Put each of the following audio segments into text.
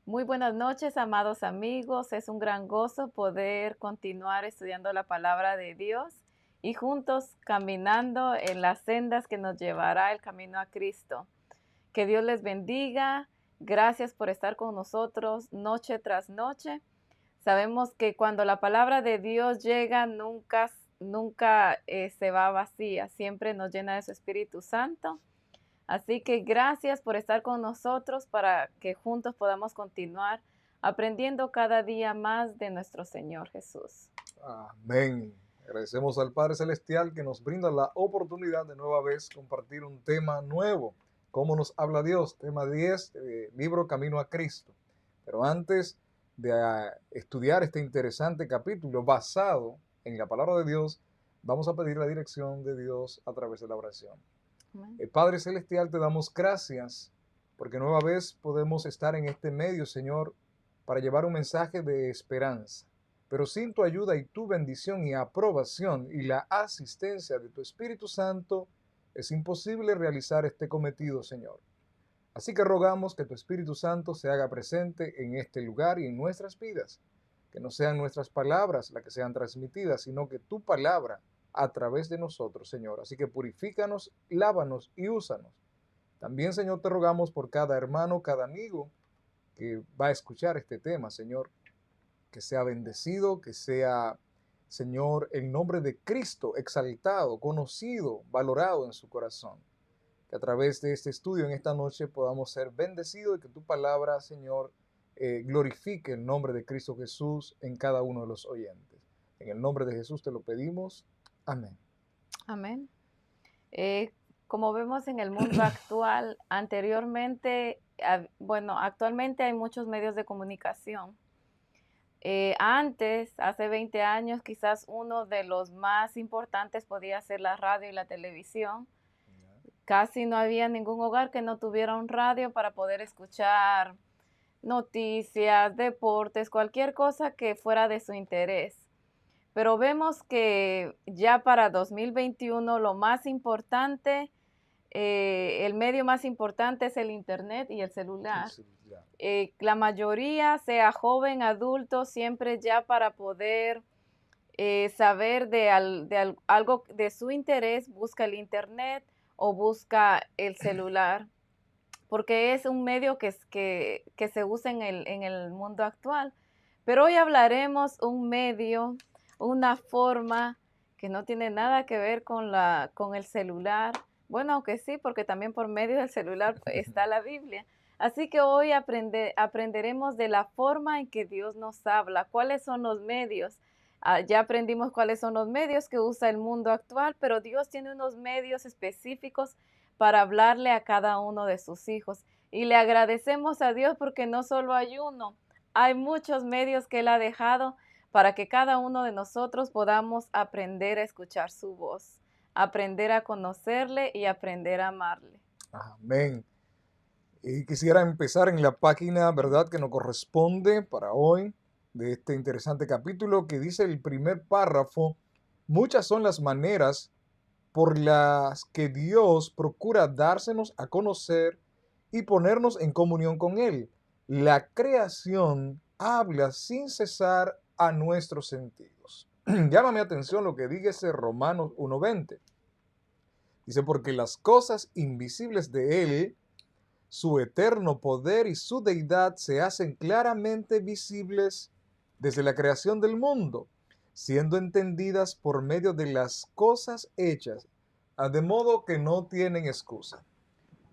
Muy buenas noches, amados amigos. Es un gran gozo poder continuar estudiando la palabra de Dios y juntos caminando en las sendas que nos llevará el camino a Cristo. Que Dios les bendiga. Gracias por estar con nosotros noche tras noche. Sabemos que cuando la palabra de Dios llega, nunca se va vacía, siempre nos llena de su Espíritu Santo. Así que gracias por estar con nosotros para que juntos podamos continuar aprendiendo cada día más de nuestro Señor Jesús. Amén. Agradecemos al Padre Celestial que nos brinda la oportunidad de nueva vez compartir un tema nuevo. ¿Cómo nos habla Dios? Tema 10, libro Camino a Cristo. Pero antes de estudiar este interesante capítulo basado en la palabra de Dios, vamos a pedir la dirección de Dios a través de la oración. Amén. Padre Celestial, te damos gracias porque nueva vez podemos estar en este medio, Señor, para llevar un mensaje de esperanza. Pero sin tu ayuda y tu bendición y aprobación y la asistencia de tu Espíritu Santo, es imposible realizar este cometido, Señor. Así que rogamos que tu Espíritu Santo se haga presente en este lugar y en nuestras vidas. Que no sean nuestras palabras las que sean transmitidas, sino que tu palabra a través de nosotros, Señor. Así que purifícanos, lávanos y úsanos. También, Señor, te rogamos por cada hermano, cada amigo que va a escuchar este tema, Señor. Que sea bendecido, que sea, Señor, el nombre de Cristo exaltado, conocido, valorado en su corazón. Que a través de este estudio en esta noche podamos ser bendecidos y que tu palabra, Señor, glorifique el nombre de Cristo Jesús en cada uno de los oyentes. En el nombre de Jesús te lo pedimos. Amén. Amén. Como vemos en el mundo actual, actualmente hay muchos medios de comunicación. Hace 20 años, quizás uno de los más importantes podía ser la radio y la televisión. Casi no había ningún hogar que no tuviera un radio para poder escuchar noticias, deportes, cualquier cosa que fuera de su interés. Pero vemos que ya para 2021 lo más importante, el medio más importante es el Internet y el celular. La mayoría, sea joven, adulto, siempre ya para poder saber algo de su interés, busca el Internet o busca el celular, porque es un medio que se usa en el mundo actual. Pero hoy hablaremos un medio, una forma que no tiene nada que ver con el celular. Bueno, aunque sí, porque también por medio del celular está la Biblia. Así que hoy aprenderemos de la forma en que Dios nos habla, cuáles son los medios. Ya aprendimos cuáles son los medios que usa el mundo actual, pero Dios tiene unos medios específicos para hablarle a cada uno de sus hijos. Y le agradecemos a Dios porque no solo hay uno, hay muchos medios que Él ha dejado para que cada uno de nosotros podamos aprender a escuchar su voz, aprender a conocerle y aprender a amarle. Amén. Y quisiera empezar en la página, ¿verdad?, que nos corresponde para hoy, de este interesante capítulo, que dice el primer párrafo: muchas son las maneras por las que Dios procura dársenos a conocer y ponernos en comunión con Él. La creación habla sin cesar a nuestros sentidos. Llama mi atención lo que dice Romanos 1:20. Dice, porque las cosas invisibles de Él, su eterno poder y su deidad se hacen claramente visibles desde la creación del mundo, siendo entendidas por medio de las cosas hechas, de modo que no tienen excusa.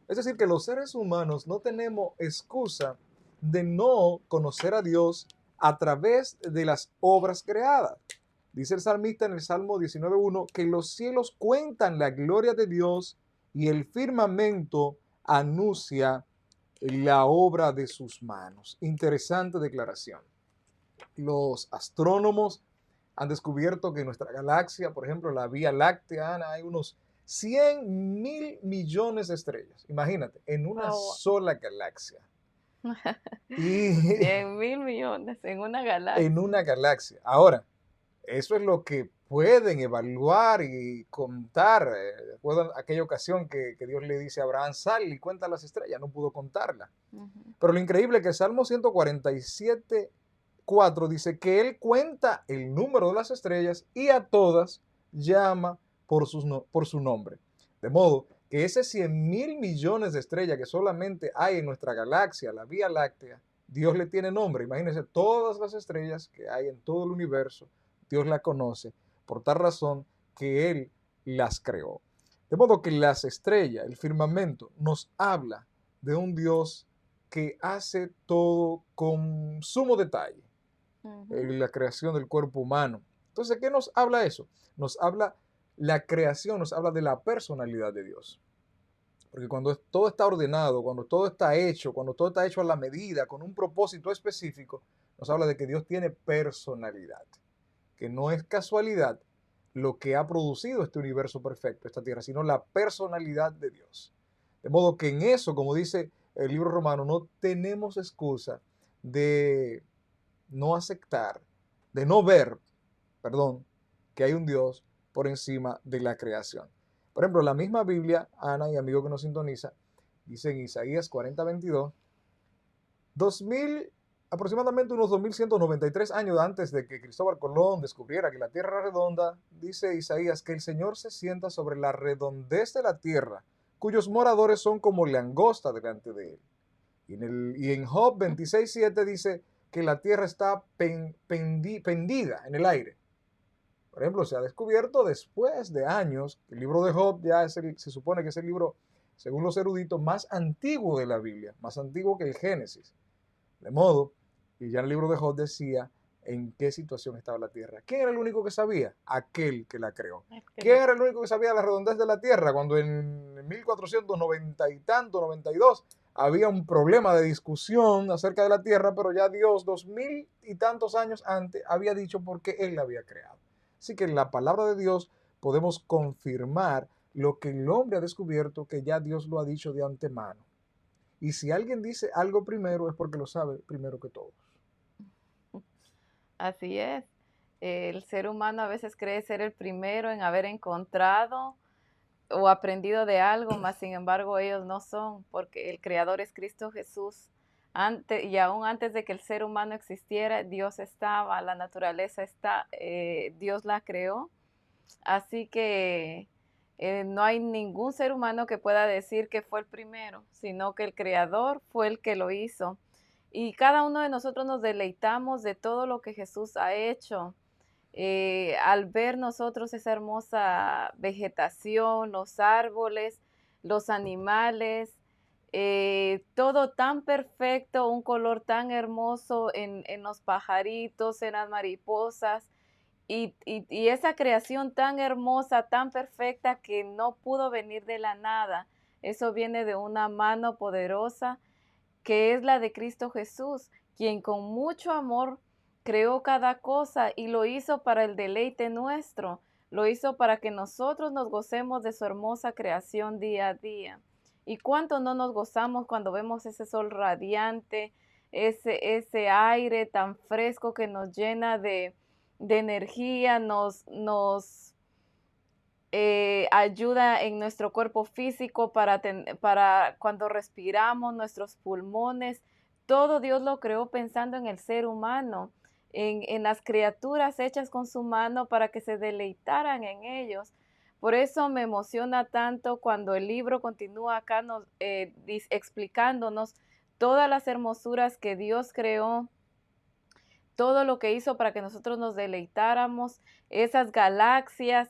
Es decir, que los seres humanos no tenemos excusa de no conocer a Dios a través de las obras creadas. Dice el salmista en el Salmo 19:1 que los cielos cuentan la gloria de Dios y el firmamento anuncia la obra de sus manos. Interesante declaración. Los astrónomos han descubierto que en nuestra galaxia, por ejemplo, la Vía Láctea, Ana, hay unos 100.000 millones de estrellas. Imagínate, en una sola galaxia. 100.000 millones en una galaxia. En una galaxia. Ahora, eso es lo que pueden evaluar y contar. Recuerdo aquella ocasión que Dios le dice a Abraham, sal y cuenta las estrellas, no pudo contarlas. Pero lo increíble es que el Salmo 147, 4 dice que Él cuenta el número de las estrellas y a todas llama por su nombre. De modo que ese 100.000 millones de estrellas que solamente hay en nuestra galaxia, la Vía Láctea, Dios le tiene nombre. Imagínense todas las estrellas que hay en todo el universo, Dios las conoce por tal razón que Él las creó. De modo que las estrellas, el firmamento, nos habla de un Dios que hace todo con sumo detalle en la creación del cuerpo humano. Entonces, ¿qué nos habla eso? Nos habla la creación, nos habla de la personalidad de Dios. Porque cuando todo está ordenado, cuando todo está hecho a la medida, con un propósito específico, nos habla de que Dios tiene personalidad, que no es casualidad lo que ha producido este universo perfecto, esta tierra, sino la personalidad de Dios. De modo que en eso, como dice el libro romano, no tenemos excusa de no aceptar, de no ver, perdón, que hay un Dios por encima de la creación. Por ejemplo, la misma Biblia, Ana y amigo que nos sintoniza, dice en Isaías 40:22, 2000, aproximadamente unos 2193 años antes de que Cristóbal Colón descubriera que la Tierra era redonda, dice Isaías que el Señor se sienta sobre la redondez de la tierra, cuyos moradores son como langosta delante de él. Y en Job 26:7 dice que la tierra está pendida en el aire. Por ejemplo, se ha descubierto después de años, el libro de Job ya se supone que es el libro, según los eruditos, más antiguo de la Biblia, más antiguo que el Génesis. De modo que ya el libro de Job decía en qué situación estaba la tierra. ¿Quién era el único que sabía? Aquel que la creó. ¿Quién era el único que sabía la redondez de la tierra cuando en 1490 y tanto, 92, había un problema de discusión acerca de la tierra, pero ya Dios 2000 y tantos años antes había dicho por qué Él la había creado? Así que en la palabra de Dios podemos confirmar lo que el hombre ha descubierto, que ya Dios lo ha dicho de antemano. Y si alguien dice algo primero es porque lo sabe primero que todos. Así es. El ser humano a veces cree ser el primero en haber encontrado o aprendido de algo, mas sin embargo ellos no son, porque el creador es Cristo Jesús. Y aún antes de que el ser humano existiera, Dios estaba, la naturaleza está, Dios la creó. Así que no hay ningún ser humano que pueda decir que fue el primero, sino que el creador fue el que lo hizo. Y cada uno de nosotros nos deleitamos de todo lo que Jesús ha hecho. Al ver nosotros esa hermosa vegetación, los árboles, los animales, todo tan perfecto, un color tan hermoso en los pajaritos, en las mariposas, y esa creación tan hermosa, tan perfecta que no pudo venir de la nada. Eso viene de una mano poderosa que es la de Cristo Jesús, quien con mucho amor creó cada cosa y lo hizo para el deleite nuestro, lo hizo para que nosotros nos gocemos de su hermosa creación día a día. ¿Y cuánto no nos gozamos cuando vemos ese sol radiante, ese aire tan fresco que nos llena de energía, nos ayuda en nuestro cuerpo físico para cuando respiramos, nuestros pulmones? Todo Dios lo creó pensando en el ser humano, en las criaturas hechas con su mano para que se deleitaran en ellos. Por eso me emociona tanto cuando el libro continúa acá explicándonos todas las hermosuras que Dios creó, todo lo que hizo para que nosotros nos deleitáramos, esas galaxias,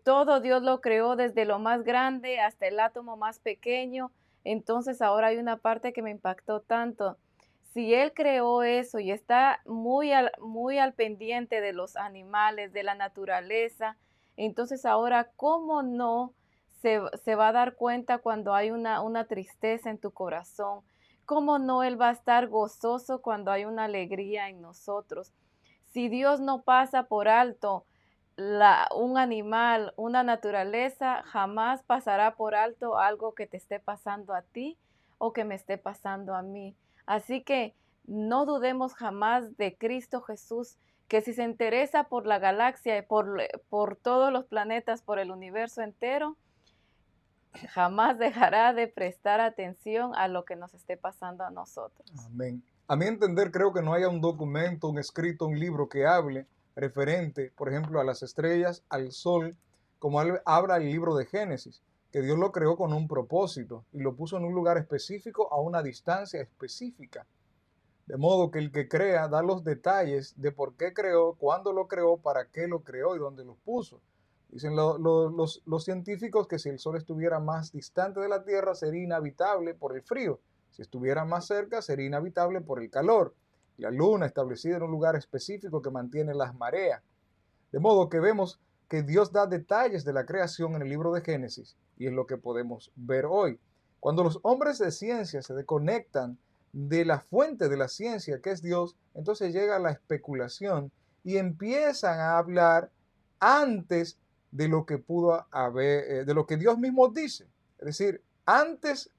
todo Dios lo creó desde lo más grande hasta el átomo más pequeño. Entonces ahora hay una parte que me impactó tanto. Si Él creó eso y está muy al pendiente de los animales, de la naturaleza, entonces ahora, ¿cómo no se va a dar cuenta cuando hay una tristeza en tu corazón? ¿Cómo no Él va a estar gozoso cuando hay una alegría en nosotros? Si Dios no pasa por alto un animal, una naturaleza, jamás pasará por alto algo que te esté pasando a ti o que me esté pasando a mí. Así que no dudemos jamás de Cristo Jesús, que si se interesa por la galaxia, por todos los planetas, por el universo entero, jamás dejará de prestar atención a lo que nos esté pasando a nosotros. Amén. A mi entender, creo que no haya un documento, un escrito, un libro que hable referente, por ejemplo, a las estrellas, al sol, como habla el libro de Génesis, que Dios lo creó con un propósito y lo puso en un lugar específico a una distancia específica. De modo que el que crea da los detalles de por qué creó, cuándo lo creó, para qué lo creó y dónde los puso. Dicen los científicos que si el Sol estuviera más distante de la Tierra sería inhabitable por el frío. Si estuviera más cerca sería inhabitable por el calor. La Luna establecida en un lugar específico que mantiene las mareas. De modo que vemos que Dios da detalles de la creación en el libro de Génesis y es lo que podemos ver hoy. Cuando los hombres de ciencia se desconectan de la fuente de la ciencia, que es Dios, entonces llega la especulación y empiezan a hablar antes de lo que pudo haber, de lo que Dios mismo dice. Es decir, antes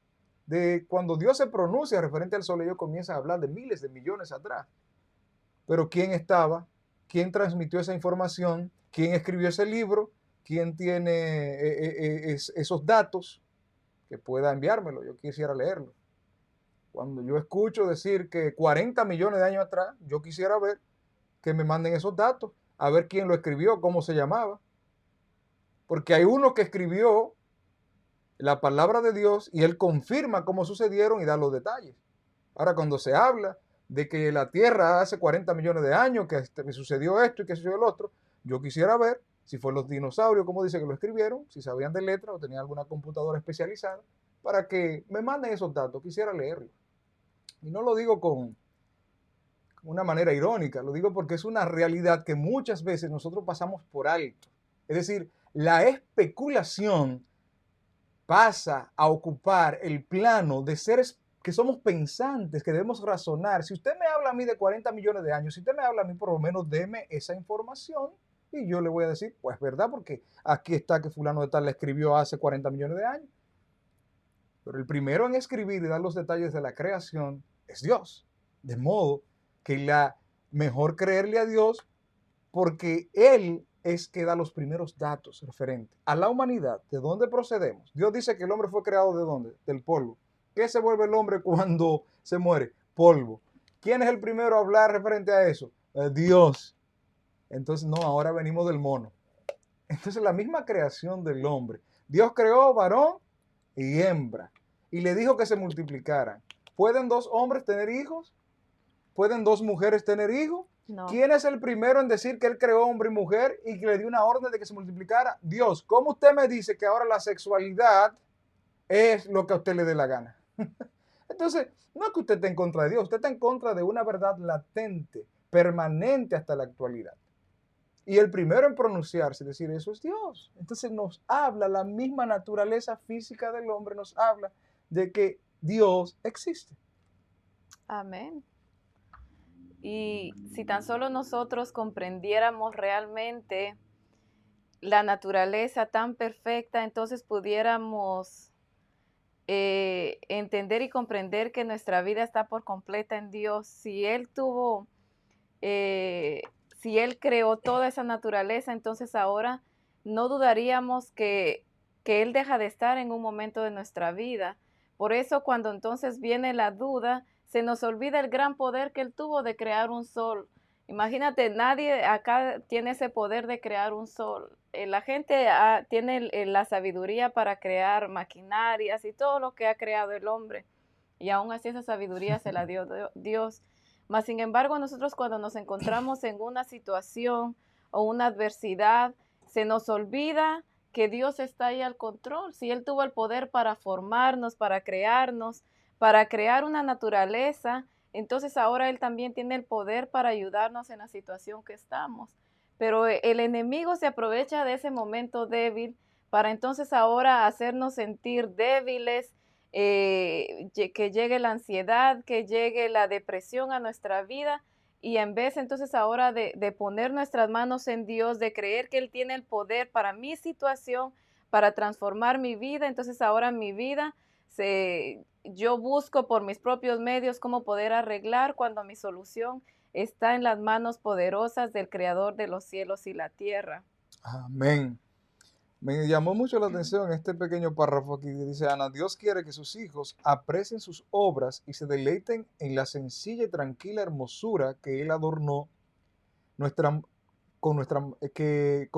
de cuando Dios se pronuncia referente al sol, ellos comienzan a hablar de miles de millones atrás. Pero ¿quién estaba? ¿Quién transmitió esa información? ¿Quién escribió ese libro? ¿Quién tiene esos datos que pueda enviármelo? Yo quisiera leerlo. Cuando yo escucho decir que 40 millones de años atrás, yo quisiera ver que me manden esos datos, a ver quién lo escribió, cómo se llamaba. Porque hay uno que escribió la palabra de Dios y él confirma cómo sucedieron y da los detalles. Ahora, cuando se habla de que la Tierra hace 40 millones de años, que sucedió esto y que sucedió el otro, yo quisiera ver si fue los dinosaurios, como dice que lo escribieron, si sabían de letras o tenían alguna computadora especializada, para que me manden esos datos, quisiera leerlos. Y no lo digo con una manera irónica, lo digo porque es una realidad que muchas veces nosotros pasamos por alto. Es decir, la especulación pasa a ocupar el plano de seres que somos pensantes, que debemos razonar. Si usted me habla a mí de 40 millones de años, si usted me habla a mí, por lo menos deme esa información y yo le voy a decir, pues verdad, porque aquí está que fulano de tal la escribió hace 40 millones de años. Pero el primero en escribir y dar los detalles de la creación es Dios. De modo que mejor creerle a Dios porque Él es que da los primeros datos referentes a la humanidad, de dónde procedemos. Dios dice que el hombre fue creado de dónde, del polvo. ¿Qué se vuelve el hombre cuando se muere? Polvo. ¿Quién es el primero a hablar referente a eso? Dios. Entonces, no, ahora venimos del mono. Entonces, la misma creación del hombre. Dios creó varón y hembra y le dijo que se multiplicaran. ¿Pueden dos hombres tener hijos? ¿Pueden dos mujeres tener hijos? No. ¿Quién es el primero en decir que él creó hombre y mujer y que le dio una orden de que se multiplicara? Dios. ¿Cómo usted me dice que ahora la sexualidad es lo que a usted le dé la gana? Entonces, no es que usted esté en contra de Dios, usted está en contra de una verdad latente, permanente hasta la actualidad. Y el primero en pronunciarse y decir eso es Dios. Entonces nos habla, la misma naturaleza física del hombre nos habla de que Dios existe. Amén. Y si tan solo nosotros comprendiéramos realmente la naturaleza tan perfecta, entonces pudiéramos entender y comprender que nuestra vida está por completa en Dios. Si Él si Él creó toda esa naturaleza, entonces ahora no dudaríamos que Él deja de estar en un momento de nuestra vida. Por eso cuando entonces viene la duda, se nos olvida el gran poder que Él tuvo de crear un sol. Imagínate, nadie acá tiene ese poder de crear un sol. La gente tiene la sabiduría para crear maquinarias y todo lo que ha creado el hombre. Y aún así esa sabiduría se la dio Dios. Mas, sin embargo, nosotros cuando nos encontramos en una situación o una adversidad, se nos olvida que Dios está ahí al control. Si Él tuvo el poder para formarnos, para crearnos, para crear una naturaleza, entonces ahora Él también tiene el poder para ayudarnos en la situación que estamos. Pero el enemigo se aprovecha de ese momento débil para entonces ahora hacernos sentir débiles, que llegue la ansiedad, que llegue la depresión a nuestra vida, y en vez entonces ahora de poner nuestras manos en Dios, de creer que Él tiene el poder para mi situación, para transformar mi vida, entonces ahora mi vida yo busco por mis propios medios cómo poder arreglar cuando mi solución está en las manos poderosas del Creador de los cielos y la tierra. Amén. Me llamó mucho la atención este pequeño párrafo aquí que dice Ana, Dios quiere que sus hijos aprecien sus obras y se deleiten en la sencilla y tranquila hermosura que Él adornó nuestra, con que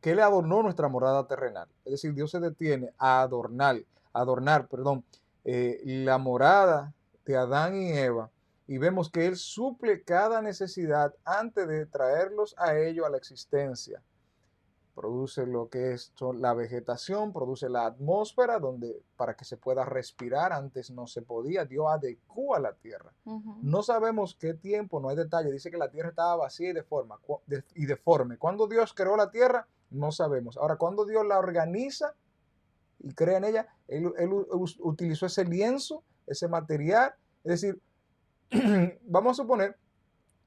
Él adornó nuestra morada terrenal. Es decir, Dios se detiene a adornar, perdón, la morada de Adán y Eva y vemos que Él suple cada necesidad antes de traerlos a ello a la existencia. Produce lo que es la vegetación, produce la atmósfera donde para que se pueda respirar, antes no se podía, Dios adecua la tierra. No sabemos qué tiempo, no hay detalle, dice que la tierra estaba vacía y deforme. ¿Cuándo Dios creó la tierra? No sabemos. Ahora, cuando Dios la organiza y crea en ella, él utilizó ese lienzo, ese material, es decir, vamos a suponer,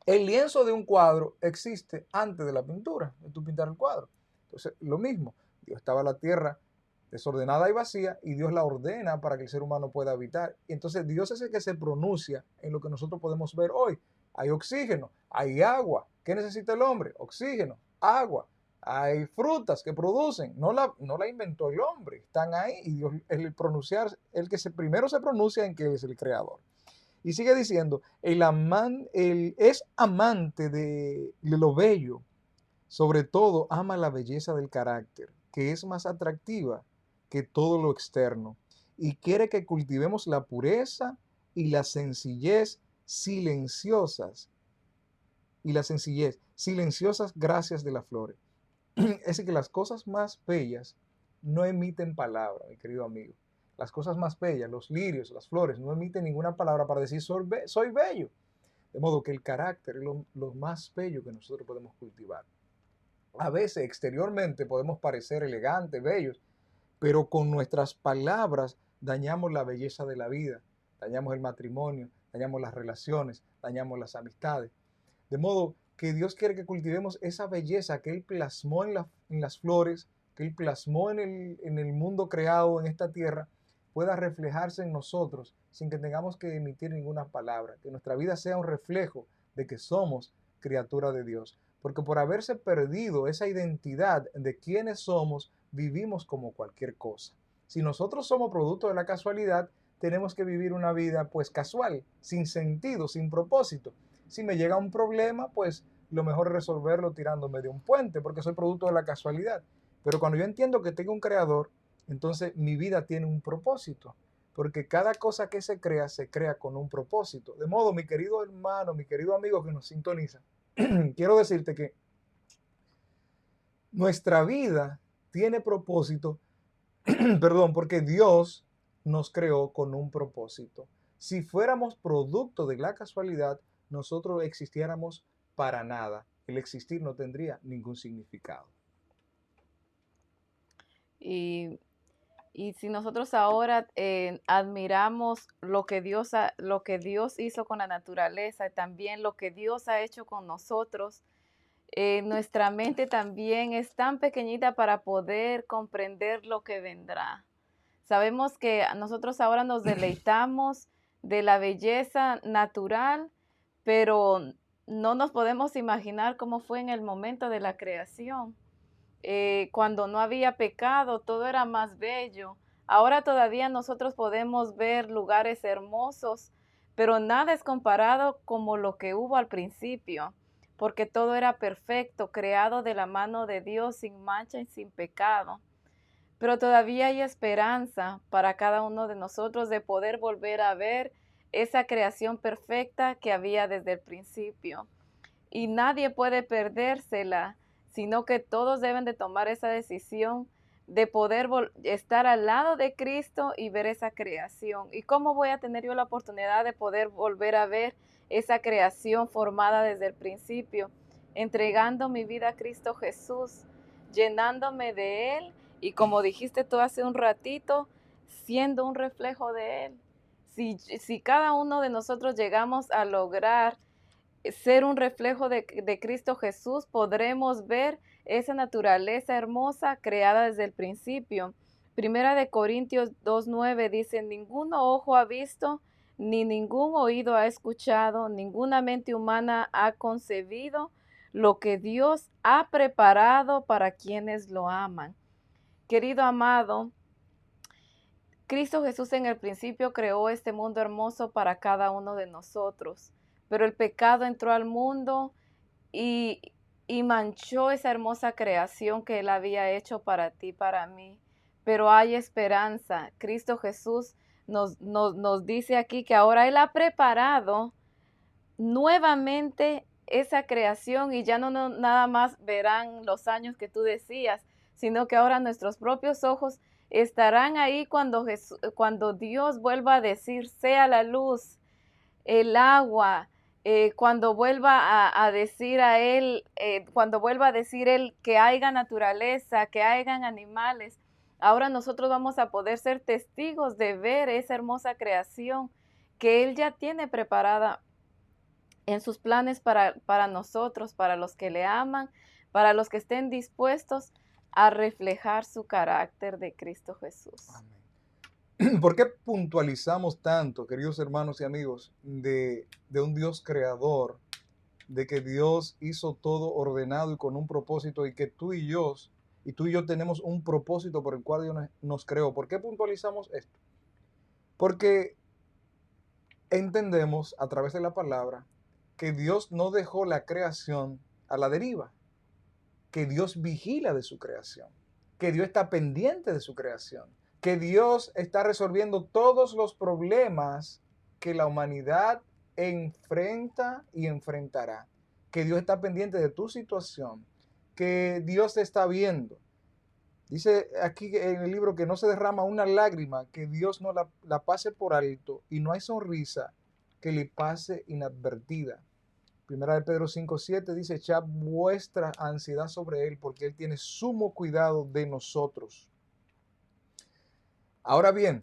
el lienzo de un cuadro existe antes de la pintura, de tú pintar el cuadro. Entonces, lo mismo, Dios estaba la tierra desordenada y vacía y Dios la ordena para que el ser humano pueda habitar. Y entonces Dios es el que se pronuncia en lo que nosotros podemos ver hoy. Hay oxígeno, hay agua. ¿Qué necesita el hombre? Oxígeno, agua. Hay frutas que producen. No la inventó el hombre. Están ahí y Dios es el que primero se pronuncia en que Él es el creador. Y sigue diciendo, él es amante de lo bello, sobre todo ama la belleza del carácter, que es más atractiva que todo lo externo, y quiere que cultivemos la pureza y la sencillez silenciosas, gracias de las flores. Es decir, que las cosas más bellas no emiten palabra, mi querido amigo. Las cosas más bellas, los lirios, las flores, no emiten ninguna palabra para decir soy bello. De modo que el carácter es lo más bello que nosotros podemos cultivar. A veces exteriormente podemos parecer elegantes, bellos, pero con nuestras palabras dañamos la belleza de la vida, dañamos el matrimonio, dañamos las relaciones, dañamos las amistades. De modo que Dios quiere que cultivemos esa belleza que Él plasmó en las flores, que Él plasmó en el mundo creado, en esta tierra, pueda reflejarse en nosotros sin que tengamos que emitir ninguna palabra, que nuestra vida sea un reflejo de que somos criatura de Dios. Porque por haberse perdido esa identidad de quiénes somos, vivimos como cualquier cosa. Si nosotros somos producto de la casualidad, tenemos que vivir una vida pues casual, sin sentido, sin propósito. Si me llega un problema, pues lo mejor es resolverlo tirándome de un puente, porque soy producto de la casualidad. Pero cuando yo entiendo que tengo un creador, entonces mi vida tiene un propósito, porque cada cosa que se crea con un propósito. De modo, mi querido hermano, mi querido amigo que nos sintoniza, quiero decirte que nuestra vida tiene propósito, perdón, porque Dios nos creó con un propósito. Si fuéramos producto de la casualidad, nosotros existiéramos para nada. El existir no tendría ningún significado. Y si nosotros ahora admiramos lo que Dios hizo con la naturaleza y también lo que Dios ha hecho con nosotros, nuestra mente también es tan pequeñita para poder comprender lo que vendrá. Sabemos que nosotros ahora nos deleitamos de la belleza natural, pero no nos podemos imaginar cómo fue en el momento de la creación. Cuando no había pecado, todo era más bello. Ahora todavía nosotros podemos ver lugares hermosos, pero nada es comparado como lo que hubo al principio, porque todo era perfecto, creado de la mano de Dios, sin mancha y sin pecado. Pero todavía hay esperanza para cada uno de nosotros de poder volver a ver esa creación perfecta que había desde el principio. Y nadie puede perdérsela, sino que todos deben de tomar esa decisión de poder estar al lado de Cristo y ver esa creación. ¿Y cómo voy a tener yo la oportunidad de poder volver a ver esa creación formada desde el principio? Entregando mi vida a Cristo Jesús, llenándome de Él y, como dijiste tú hace un ratito, siendo un reflejo de Él. Si cada uno de nosotros llegamos a lograr ser un reflejo de Cristo Jesús, podremos ver esa naturaleza hermosa creada desde el principio. Primera de Corintios 2:9 dice, ningún ojo ha visto ni ningún oído ha escuchado, ninguna mente humana ha concebido lo que Dios ha preparado para quienes lo aman. Querido amado, Cristo Jesús en el principio creó este mundo hermoso para cada uno de nosotros, pero el pecado entró al mundo y, y manchó esa hermosa creación que Él había hecho para ti, para mí. Pero hay esperanza. Cristo Jesús nos dice aquí que ahora Él ha preparado nuevamente esa creación y ya no nada más verán los años que tú decías, sino que ahora nuestros propios ojos estarán ahí cuando Dios vuelva a decir, sea la luz, el agua, cuando vuelva a decir a Él, cuando vuelva a decir Él que haya naturaleza, que hayan animales. Ahora nosotros vamos a poder ser testigos de ver esa hermosa creación que Él ya tiene preparada en sus planes para nosotros, para los que le aman, para los que estén dispuestos a reflejar su carácter de Cristo Jesús. Amén. ¿Por qué puntualizamos tanto, queridos hermanos y amigos, de un Dios creador, de que Dios hizo todo ordenado y con un propósito y que tú y yo tenemos un propósito por el cual Dios nos creó? ¿Por qué puntualizamos esto? Porque entendemos a través de la palabra que Dios no dejó la creación a la deriva, que Dios vigila de su creación, que Dios está pendiente de su creación, que Dios está resolviendo todos los problemas que la humanidad enfrenta y enfrentará, que Dios está pendiente de tu situación, que Dios te está viendo. Dice aquí en el libro que no se derrama una lágrima, que Dios no la pase por alto, y no hay sonrisa que le pase inadvertida. Primera de Pedro 5:7 dice, echad vuestra ansiedad sobre Él, porque Él tiene sumo cuidado de nosotros. Ahora bien,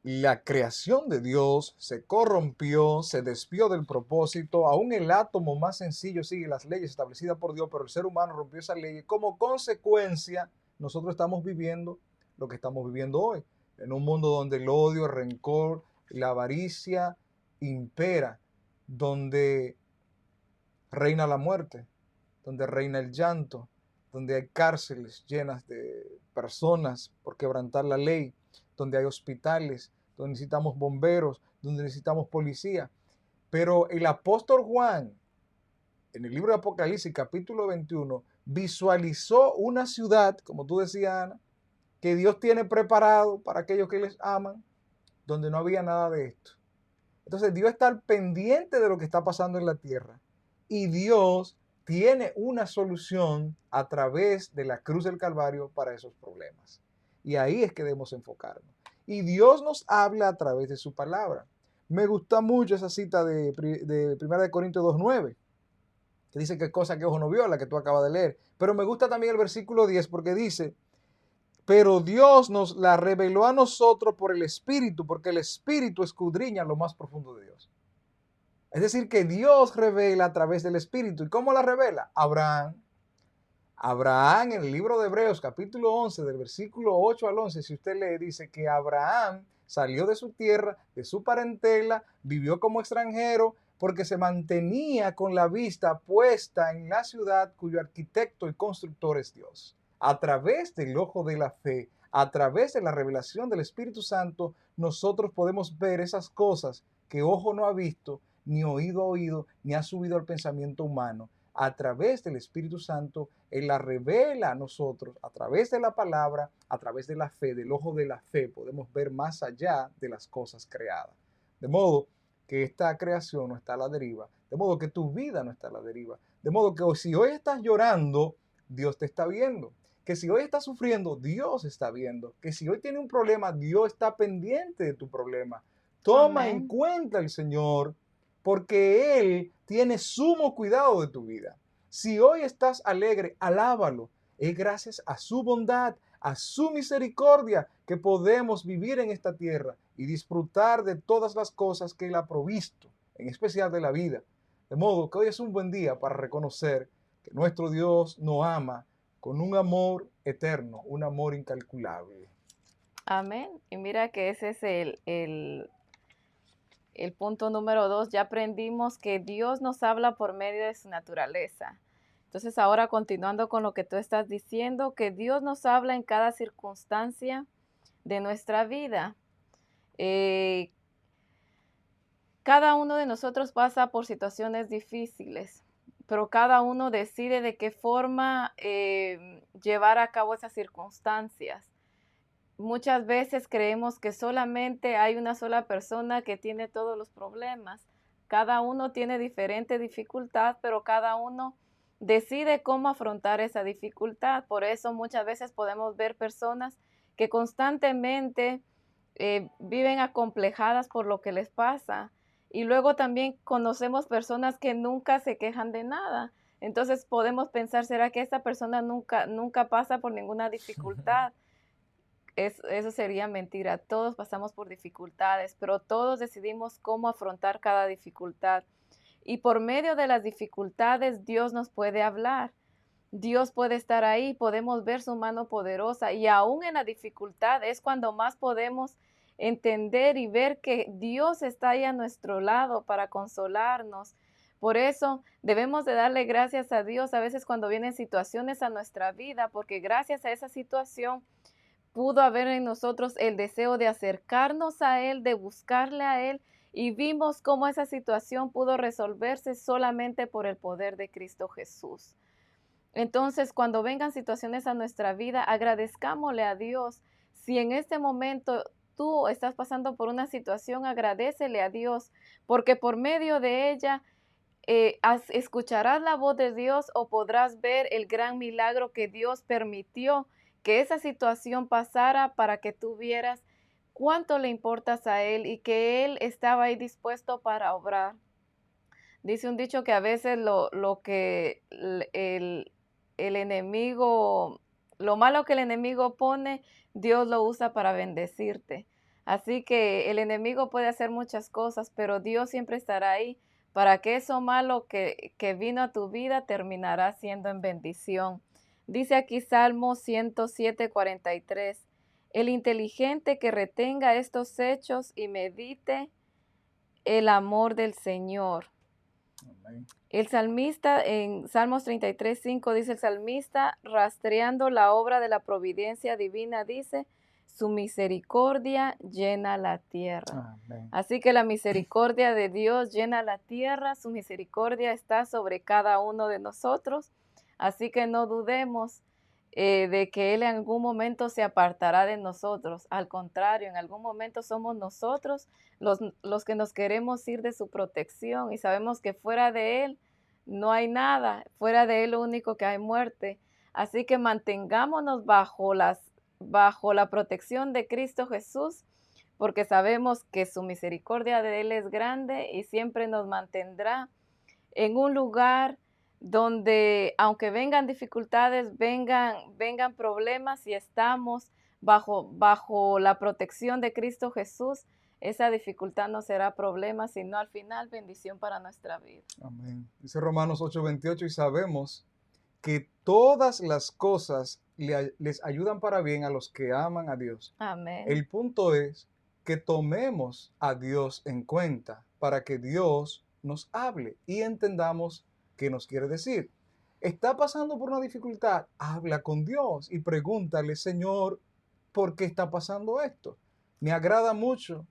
la creación de Dios se corrompió, se desvió del propósito. Aún el átomo más sencillo sigue las leyes establecidas por Dios, pero el ser humano rompió esa ley. Como consecuencia, nosotros estamos viviendo lo que estamos viviendo hoy, en un mundo donde el odio, el rencor, la avaricia impera, donde reina la muerte, donde reina el llanto, donde hay cárceles llenas de personas por quebrantar la ley, donde hay hospitales, donde necesitamos bomberos, donde necesitamos policía. Pero el apóstol Juan, en el libro de Apocalipsis, capítulo 21, visualizó una ciudad, como tú decías, Ana, que Dios tiene preparado para aquellos que les aman, donde no había nada de esto. Entonces Dios está al pendiente de lo que está pasando en la tierra. Y Dios tiene una solución a través de la cruz del Calvario para esos problemas. Y ahí es que debemos enfocarnos. Y Dios nos habla a través de su palabra. Me gusta mucho esa cita de 1 Corintios 2:9, que dice que cosa que ojo no vio, la que tú acabas de leer. Pero me gusta también el versículo 10 porque dice, pero Dios nos la reveló a nosotros por el Espíritu, porque el Espíritu escudriña lo más profundo de Dios. Es decir, que Dios revela a través del Espíritu. ¿Y cómo la revela? Abraham en el libro de Hebreos, capítulo 11, del versículo 8 al 11, si usted lee, dice que Abraham salió de su tierra, de su parentela, vivió como extranjero, porque se mantenía con la vista puesta en la ciudad cuyo arquitecto y constructor es Dios. A través del ojo de la fe, a través de la revelación del Espíritu Santo, nosotros podemos ver esas cosas que ojo no ha visto, ni oído ha oído, ni ha subido al pensamiento humano. A través del Espíritu Santo, Él la revela a nosotros, a través de la palabra, a través de la fe, del ojo de la fe, podemos ver más allá de las cosas creadas. De modo que esta creación no está a la deriva, de modo que tu vida no está a la deriva, de modo que si hoy estás llorando, Dios te está viendo, que si hoy estás sufriendo, Dios está viendo, que si hoy tienes un problema, Dios está pendiente de tu problema. Toma en cuenta el Señor, porque Él tiene sumo cuidado de tu vida. Si hoy estás alegre, alábalo. Es gracias a su bondad, a su misericordia, que podemos vivir en esta tierra y disfrutar de todas las cosas que Él ha provisto, en especial de la vida. De modo que hoy es un buen día para reconocer que nuestro Dios nos ama con un amor eterno, un amor incalculable. Amén. Y mira que ese es El punto número 2, ya aprendimos que Dios nos habla por medio de su naturaleza. Entonces ahora continuando con lo que tú estás diciendo, que Dios nos habla en cada circunstancia de nuestra vida. Cada uno de nosotros pasa por situaciones difíciles, pero cada uno decide de qué forma llevar a cabo esas circunstancias. Muchas veces creemos que solamente hay una sola persona que tiene todos los problemas. Cada uno tiene diferente dificultad, pero cada uno decide cómo afrontar esa dificultad. Por eso muchas veces podemos ver personas que constantemente viven acomplejadas por lo que les pasa. Y luego también conocemos personas que nunca se quejan de nada. Entonces podemos pensar, ¿será que esta persona nunca pasa por ninguna dificultad? Eso sería mentira. Todos pasamos por dificultades, pero todos decidimos cómo afrontar cada dificultad. Y por medio de las dificultades, Dios nos puede hablar. Dios puede estar ahí, podemos ver su mano poderosa y aún en la dificultad es cuando más podemos entender y ver que Dios está ahí a nuestro lado para consolarnos. Por eso debemos de darle gracias a Dios a veces cuando vienen situaciones a nuestra vida, porque gracias a esa situación pudo haber en nosotros el deseo de acercarnos a Él, de buscarle a Él, y vimos cómo esa situación pudo resolverse solamente por el poder de Cristo Jesús. Entonces, cuando vengan situaciones a nuestra vida, agradezcámosle a Dios. Si en este momento tú estás pasando por una situación, agradécele a Dios, porque por medio de ella escucharás la voz de Dios o podrás ver el gran milagro que Dios permitió que esa situación pasara para que tú vieras cuánto le importas a Él y que Él estaba ahí dispuesto para obrar. Dice un dicho que a veces lo que el enemigo, lo malo que el enemigo pone, Dios lo usa para bendecirte. Así que el enemigo puede hacer muchas cosas, pero Dios siempre estará ahí para que eso malo que vino a tu vida terminará siendo en bendición. Dice aquí Salmo 107:43, el inteligente que retenga estos hechos y medite el amor del Señor. Amén. El salmista en Salmos 33:5 dice el salmista, rastreando la obra de la providencia divina, dice, su misericordia llena la tierra. Amén. Así que la misericordia de Dios llena la tierra, su misericordia está sobre cada uno de nosotros, así que no dudemos de que Él en algún momento se apartará de nosotros. Al contrario, en algún momento somos nosotros los que nos queremos ir de su protección y sabemos que fuera de Él no hay nada, fuera de Él lo único que hay muerte. Así que mantengámonos bajo la protección de Cristo Jesús, porque sabemos que su misericordia de Él es grande y siempre nos mantendrá en un lugar donde aunque vengan dificultades, vengan problemas y estamos bajo la protección de Cristo Jesús, esa dificultad no será problema, sino al final bendición para nuestra vida. Amén. Dice Romanos 8:28, y sabemos que todas las cosas les ayudan para bien a los que aman a Dios. Amén. El punto es que tomemos a Dios en cuenta para que Dios nos hable y entendamos qué nos quiere decir. ¿Está pasando por una dificultad? Habla con Dios y pregúntale, Señor, ¿por qué está pasando esto? Me agrada mucho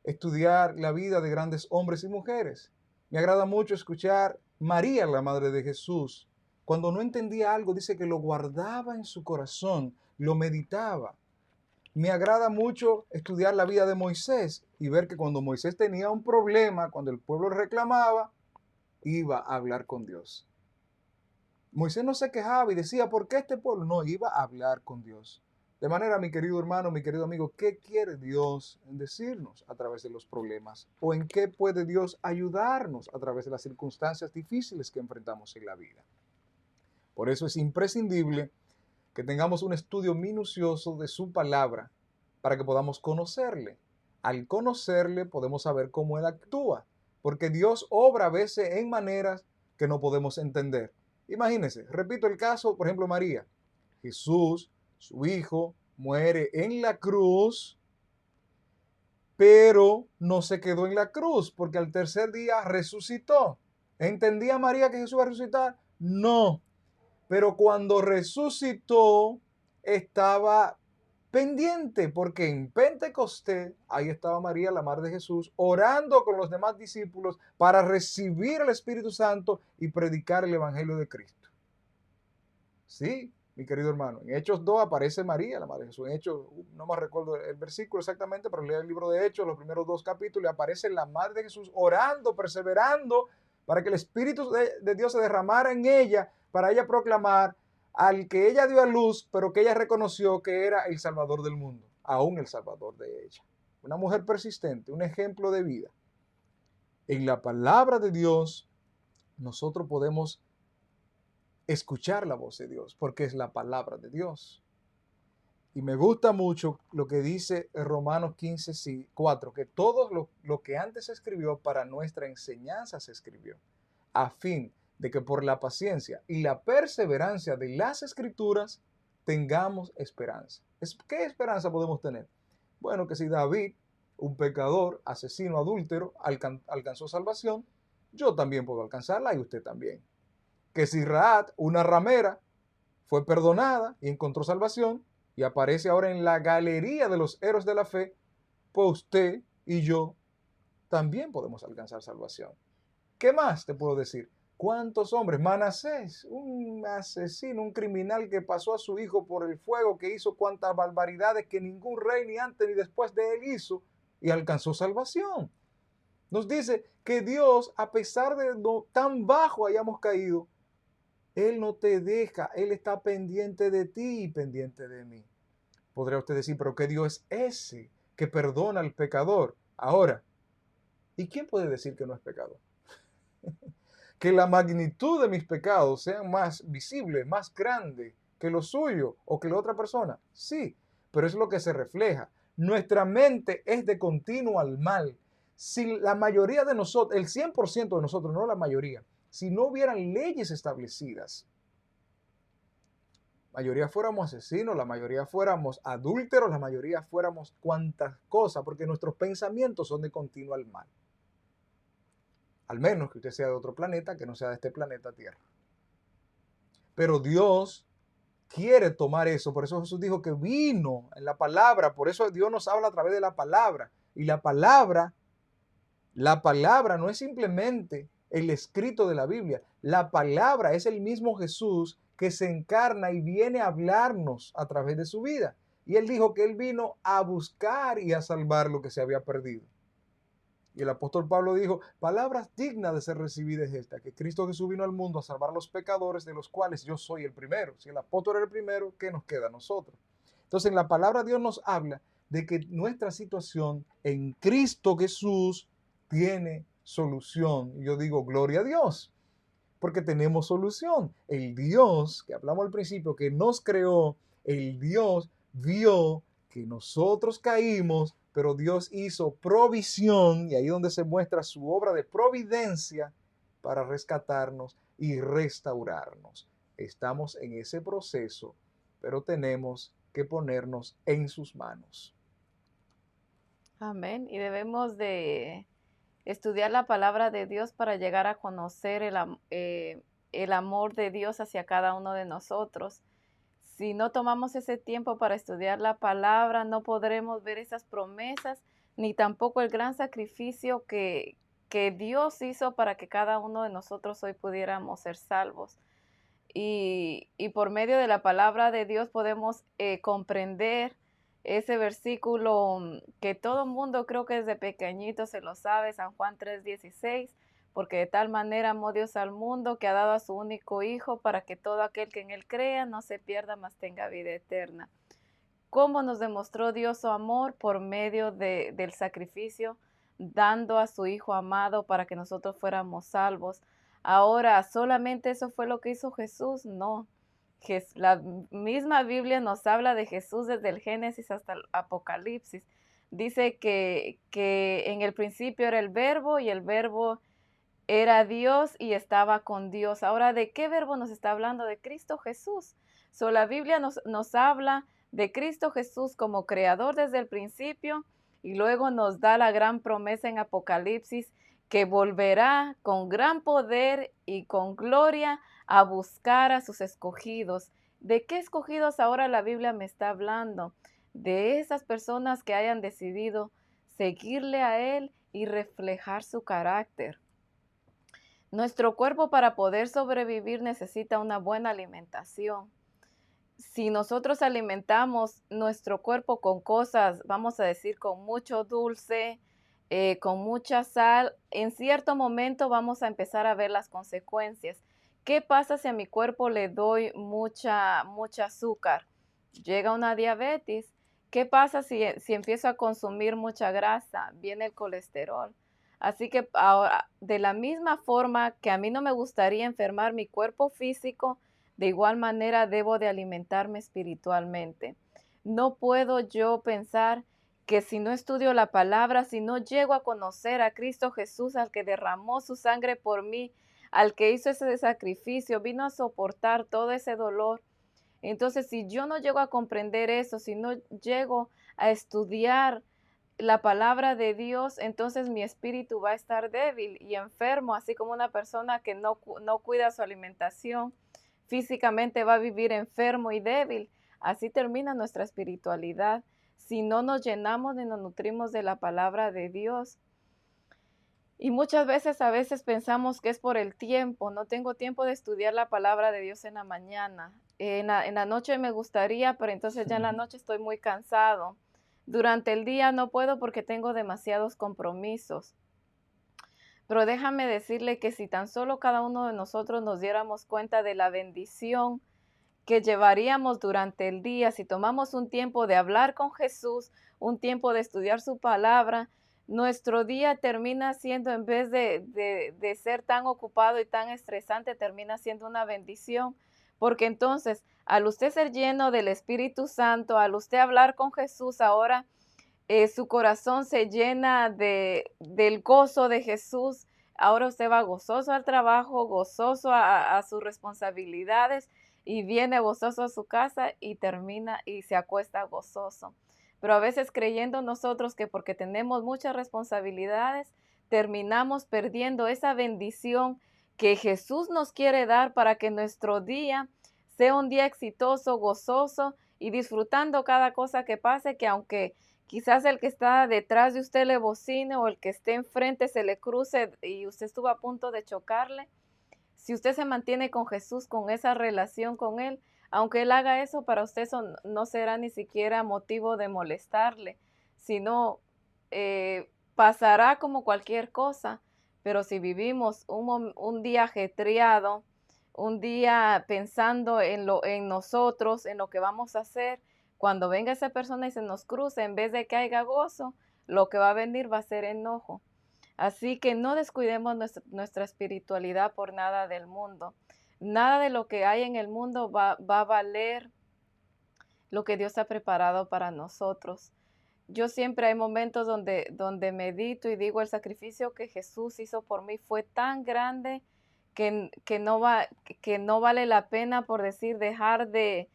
estudiar la vida de grandes hombres y mujeres. Me agrada mucho escuchar María, la Madre de Jesús. Cuando no entendía algo, dice que lo guardaba en su corazón, lo meditaba. Me agrada mucho estudiar la vida de Moisés y ver que cuando Moisés tenía un problema, cuando el pueblo reclamaba, iba a hablar con Dios. Moisés no se quejaba y decía, ¿por qué este pueblo? No, iba a hablar con Dios. De manera, mi querido hermano, mi querido amigo, ¿qué quiere Dios decirnos a través de los problemas? ¿O en qué puede Dios ayudarnos a través de las circunstancias difíciles que enfrentamos en la vida? Por eso es imprescindible que tengamos un estudio minucioso de su palabra para que podamos conocerle. Al conocerle podemos saber cómo Él actúa, porque Dios obra a veces en maneras que no podemos entender. Imagínense, repito el caso, por ejemplo, María. Jesús, su hijo, muere en la cruz pero no se quedó en la cruz, porque al tercer día resucitó. ¿Entendía María que Jesús iba a resucitar? No, pero cuando resucitó estaba pendiente, porque en Pentecostés, ahí estaba María, la madre de Jesús, orando con los demás discípulos para recibir el Espíritu Santo y predicar el Evangelio de Cristo. Sí, mi querido hermano, en Hechos 2 aparece María, la madre de Jesús. En Hechos, no me recuerdo el versículo exactamente, pero lea el libro de Hechos, los primeros 2 capítulos, y aparece la madre de Jesús orando, perseverando, para que el Espíritu de Dios se derramara en ella, para ella proclamar al que ella dio a luz, pero que ella reconoció que era el Salvador del mundo, aún el Salvador de ella. Una mujer persistente, un ejemplo de vida. En la palabra de Dios, nosotros podemos escuchar la voz de Dios, porque es la palabra de Dios. Y me gusta mucho lo que dice Romanos 15, 4, que todo lo que antes se escribió para nuestra enseñanza se escribió, a fin de que por la paciencia y la perseverancia de las escrituras tengamos esperanza. ¿Qué esperanza podemos tener? Bueno, que si David, un pecador, asesino, adúltero, alcanzó salvación, yo también puedo alcanzarla y usted también. Que si Rahat, una ramera, fue perdonada y encontró salvación y aparece ahora en la galería de los héroes de la fe, pues usted y yo también podemos alcanzar salvación. ¿Qué más te puedo decir? ¿Cuántos hombres? Manasés, un asesino, un criminal que pasó a su hijo por el fuego, que hizo cuantas barbaridades que ningún rey ni antes ni después de él hizo y alcanzó salvación. Nos dice que Dios, a pesar de lo tan bajo hayamos caído, Él no te deja, Él está pendiente de ti y pendiente de mí. Podría usted decir, pero ¿qué Dios es ese que perdona al pecador? Ahora, ¿y quién puede decir que no es pecador? Que la magnitud de mis pecados sean más visibles, más grandes que lo suyo o que la otra persona. Sí, pero es lo que se refleja. Nuestra mente es de continuo al mal. Si la mayoría de nosotros, el 100% de nosotros, no la mayoría, si no hubieran leyes establecidas, la mayoría fuéramos asesinos, la mayoría fuéramos adúlteros, la mayoría fuéramos cuantas cosas, porque nuestros pensamientos son de continuo al mal. Al menos que usted sea de otro planeta, que no sea de este planeta Tierra. Pero Dios quiere tomar eso, por eso Jesús dijo que vino en la palabra, por eso Dios nos habla a través de la palabra. Y la palabra no es simplemente el escrito de la Biblia, la palabra es el mismo Jesús que se encarna y viene a hablarnos a través de su vida. Y él dijo que él vino a buscar y a salvar lo que se había perdido. Y el apóstol Pablo dijo, palabras dignas de ser recibidas es esta, que Cristo Jesús vino al mundo a salvar a los pecadores, de los cuales yo soy el primero. Si el apóstol era el primero, ¿qué nos queda a nosotros? Entonces, en la palabra Dios nos habla de que nuestra situación en Cristo Jesús tiene solución. Y yo digo, gloria a Dios, porque tenemos solución. El Dios, que hablamos al principio, que nos creó, el Dios vio que nosotros caímos, pero Dios hizo provisión, y ahí es donde se muestra su obra de providencia para rescatarnos y restaurarnos. Estamos en ese proceso, pero tenemos que ponernos en sus manos. Amén. Y debemos de estudiar la palabra de Dios para llegar a conocer el amor de Dios hacia cada uno de nosotros. Si no tomamos ese tiempo para estudiar la palabra, no podremos ver esas promesas, ni tampoco el gran sacrificio que Dios hizo para que cada uno de nosotros hoy pudiéramos ser salvos. Y por medio de la palabra de Dios podemos comprender ese versículo que todo mundo creo que desde pequeñito se lo sabe, San Juan 3:16, porque de tal manera amó Dios al mundo que ha dado a su único Hijo para que todo aquel que en él crea no se pierda, mas tenga vida eterna. ¿Cómo nos demostró Dios su amor? Por medio del sacrificio, dando a su Hijo amado para que nosotros fuéramos salvos. Ahora, ¿solamente eso fue lo que hizo Jesús? No. La misma Biblia nos habla de Jesús desde el Génesis hasta el Apocalipsis. Dice que en el principio era el verbo y el verbo era Dios y estaba con Dios. Ahora, ¿de qué verbo nos está hablando? De Cristo Jesús. La Biblia nos habla de Cristo Jesús como creador desde el principio Y luego nos da la gran promesa en Apocalipsis que volverá con gran poder y con gloria a buscar a sus escogidos. ¿De qué escogidos ahora la Biblia me está hablando? De esas personas que hayan decidido seguirle a Él y reflejar su carácter. Nuestro cuerpo, para poder sobrevivir, necesita una buena alimentación. Si nosotros alimentamos nuestro cuerpo con cosas, vamos a decir, con mucho dulce, con mucha sal, en cierto momento vamos a empezar a ver las consecuencias. ¿Qué pasa si a mi cuerpo le doy mucha azúcar? Llega una diabetes. ¿Qué pasa si empiezo a consumir mucha grasa? Viene el colesterol. Así que ahora, de la misma forma que a mí no me gustaría enfermar mi cuerpo físico, de igual manera debo de alimentarme espiritualmente. No puedo yo pensar que si no estudio la palabra, si no llego a conocer a Cristo Jesús, al que derramó su sangre por mí, al que hizo ese sacrificio, vino a soportar todo ese dolor. Entonces, si yo no llego a comprender eso, si no llego a estudiar la palabra de Dios, entonces mi espíritu va a estar débil y enfermo, así como una persona que no cuida su alimentación, físicamente va a vivir enfermo y débil. Así termina nuestra espiritualidad si no nos llenamos ni nos nutrimos de la palabra de Dios. Y muchas veces, a veces pensamos que es por el tiempo. No tengo tiempo de estudiar la palabra de Dios en la mañana. En la noche me gustaría, pero entonces ya en la noche estoy muy cansado. Durante el día no puedo porque tengo demasiados compromisos. Pero déjame decirle que si tan solo cada uno de nosotros nos diéramos cuenta de la bendición que llevaríamos durante el día, si tomamos un tiempo de hablar con Jesús, un tiempo de estudiar su palabra, nuestro día termina siendo, en vez de ser tan ocupado y tan estresante, termina siendo una bendición, porque entonces, al usted ser lleno del Espíritu Santo, al usted hablar con Jesús, ahora su corazón se llena del gozo de Jesús. Ahora usted va gozoso al trabajo, gozoso a sus responsabilidades, y viene gozoso a su casa y termina y se acuesta gozoso. Pero a veces, creyendo nosotros que porque tenemos muchas responsabilidades, terminamos perdiendo esa bendición que Jesús nos quiere dar para que nuestro día sea un día exitoso, gozoso y disfrutando cada cosa que pase, que aunque quizás el que está detrás de usted le bocine o el que esté enfrente se le cruce y usted estuvo a punto de chocarle, si usted se mantiene con Jesús, con esa relación con Él, aunque Él haga eso, para usted eso no será ni siquiera motivo de molestarle, sino pasará como cualquier cosa. Pero si vivimos un día ajetreado, un día pensando en nosotros, en lo que vamos a hacer, cuando venga esa persona y se nos cruce, en vez de que haya gozo, lo que va a venir va a ser enojo. Así que no descuidemos nuestra espiritualidad por nada del mundo. Nada de lo que hay en el mundo va a valer lo que Dios ha preparado para nosotros. Yo siempre hay momentos donde medito y digo, el sacrificio que Jesús hizo por mí fue tan grande que no vale la pena, por decir, dejar de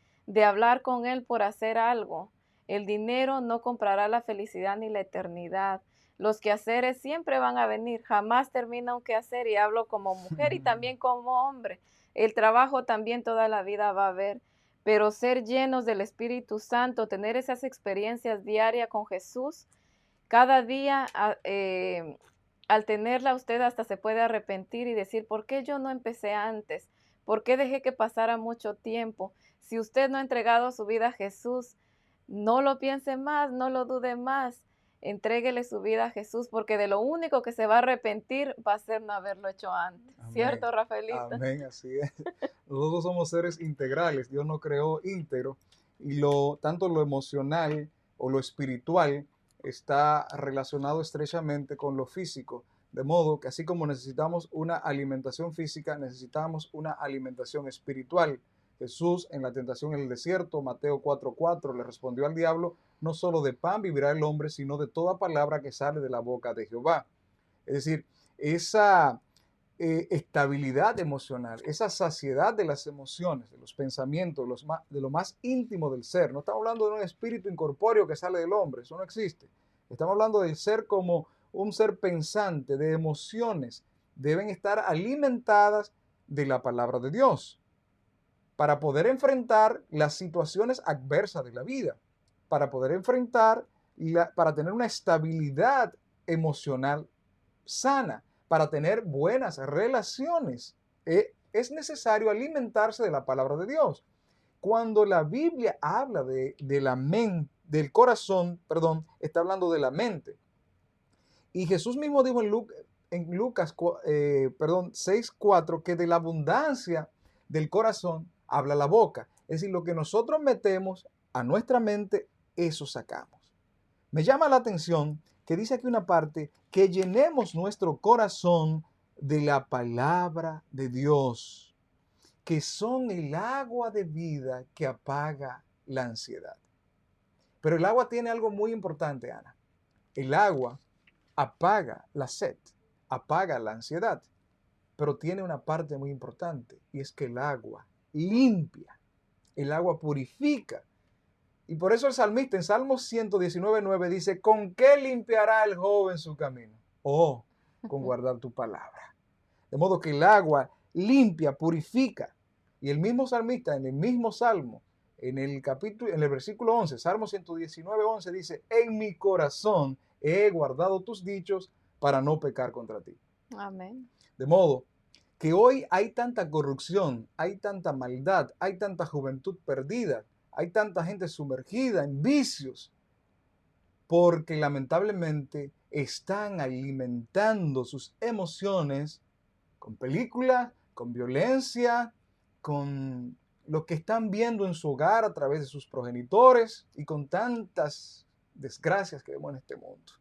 hablar con Él por hacer algo. El dinero no comprará la felicidad ni la eternidad. Los quehaceres siempre van a venir, jamás termina un quehacer, y hablo como mujer y también como hombre. El trabajo también toda la vida va a haber, pero ser llenos del Espíritu Santo, tener esas experiencias diarias con Jesús, cada día, al tenerla usted hasta se puede arrepentir y decir, ¿por qué yo no empecé antes? ¿Por qué dejé que pasara mucho tiempo? Si usted no ha entregado su vida a Jesús, no lo piense más, no lo dude más. Entréguele su vida a Jesús, porque de lo único que se va a arrepentir va a ser no haberlo hecho antes. Amén. ¿Cierto, Rafaelito? Amén, así es. Nosotros somos seres integrales. Dios nos creó íntegro, y tanto lo emocional o lo espiritual está relacionado estrechamente con lo físico. De modo que así como necesitamos una alimentación física, necesitamos una alimentación espiritual. Jesús, en la tentación en el desierto, Mateo 4:4, le respondió al diablo: no solo de pan vivirá el hombre, sino de toda palabra que sale de la boca de Jehová. Es decir, esa estabilidad emocional, esa saciedad de las emociones, de los pensamientos, de lo más íntimo del ser. No estamos hablando de un espíritu incorpóreo que sale del hombre, eso no existe. Estamos hablando del ser como un ser pensante, de emociones. Deben estar alimentadas de la palabra de Dios para poder enfrentar las situaciones adversas de la vida, para poder enfrentar, para tener una estabilidad emocional sana, para tener buenas relaciones. Es necesario alimentarse de la palabra de Dios. Cuando la Biblia habla de la mente, del corazón, perdón, está hablando de la mente. Y Jesús mismo dijo en Lucas 6:4 que de la abundancia del corazón habla la boca. Es decir, lo que nosotros metemos a nuestra mente, eso sacamos. Me llama la atención que dice aquí una parte, que llenemos nuestro corazón de la palabra de Dios, que son el agua de vida que apaga la ansiedad. Pero el agua tiene algo muy importante, Ana. El agua apaga la sed, apaga la ansiedad, pero tiene una parte muy importante, y es que el agua limpia, el agua purifica. Y por eso el salmista en Salmo 119:9 dice, ¿con qué limpiará el joven su camino? Oh, con guardar tu palabra. De modo que el agua limpia, purifica. Y el mismo salmista en el mismo salmo, en el versículo 11, Salmo 119:11 dice, en mi corazón he guardado tus dichos para no pecar contra ti. Amén. De modo que hoy hay tanta corrupción, hay tanta maldad, hay tanta juventud perdida, hay tanta gente sumergida en vicios, porque lamentablemente están alimentando sus emociones con películas, con violencia, con lo que están viendo en su hogar a través de sus progenitores y con tantas desgracias que vemos en este mundo.